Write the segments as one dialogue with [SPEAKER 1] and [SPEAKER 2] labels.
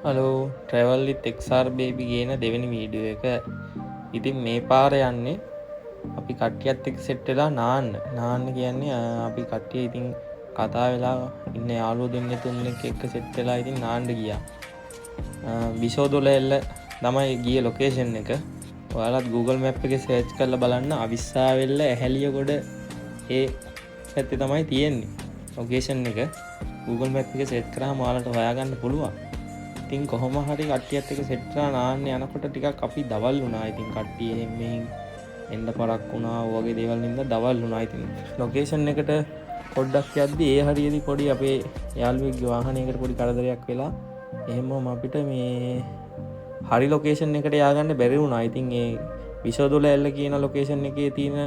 [SPEAKER 1] Hello travel විත් XR baby කියන දෙවෙනි video එක. ඉතින් මේ පාර යන්නේ අපි කට්ටියත් එක්ක සෙට් වෙලා නාන්න කියන්නේ අපි කට්ටිය ඉතින් කතා වෙලා ඉන්න යාළුවෝ දෙන්නේ තුන්දෙනෙක් එක්ක සෙට් වෙලා ඉතින් නාන්න ගියා. බිසෝදොලැල්ල තමයි ගිය ලොකේෂන් එක. ඔයාලත් Google Map එකේ සර්ච් කරලා බලන්න අවිස්සාවෙල්ල ඇහැලියගොඩ ඒ පැත්තේ තමයි තියෙන්නේ ලොකේෂන් එක. Google Map එකේ සර්ච් කරාම ඔයාලට හොයාගන්න පුළුවන්. ඉතින් කොහොම හරි කට්ටියත් එක්ක සෙට් වෙලා නාන්න යනකොට ටිකක් අපි දවල් වුණා. ඉතින් කට්ටිය එහෙන් මෙහෙන් එන්න පරක් වුණා. ඔයගේ දේවල් නින්දා දවල් වුණා. ඉතින් ලොකේෂන් එකට පොඩ්ඩක් යද්දි ඒ හරියදී පොඩි අපේ යාළුවෙක්ගේ වාහනයකට පොඩි කරදරයක් වෙලා එහෙමම අපිට මේ හරි ලොකේෂන් එකට ය아가න්න බැරි වුණා. ඉතින් ඒ විසෝදොලැල්ල කියන ලොකේෂන් එකේ තියෙන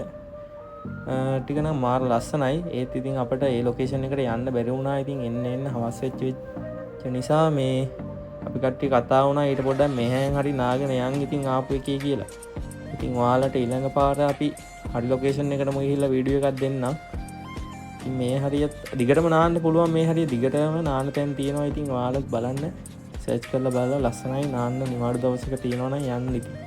[SPEAKER 1] ටික නම් මාර ලස්සනයි. ඒත් ඉතින් අපිට ඒ ලොකේෂන් එකට යන්න බැරි වුණා. ඉතින් එන්න හවස් වෙච්ච නිසා මේ අපි කට්ටිය කතා වුණා ඊට පොඩ්ඩක් මෙහෙන් හරි නාගෙන යන් ඉතින් ආපු එකේ කියලා. ඉතින් ඔයාලට ඊළඟ පාර අපි හරි ලොකේෂන් එකටම ගිහිල්ලා වීඩියෝ එකක් දෙන්නම්. ඉතින් මේ හරියත් දිගටම නාන්න පුළුවන්. මේ හරිය දිගටම නාන්න තැන් තියෙනවා. ඉතින් ඔයාලත් බලන්න සර්ච් කරලා බලලා ලස්සනයි නාන්න නිවාඩු දවසක තියෙනවා නම් යන්න ඉතින්.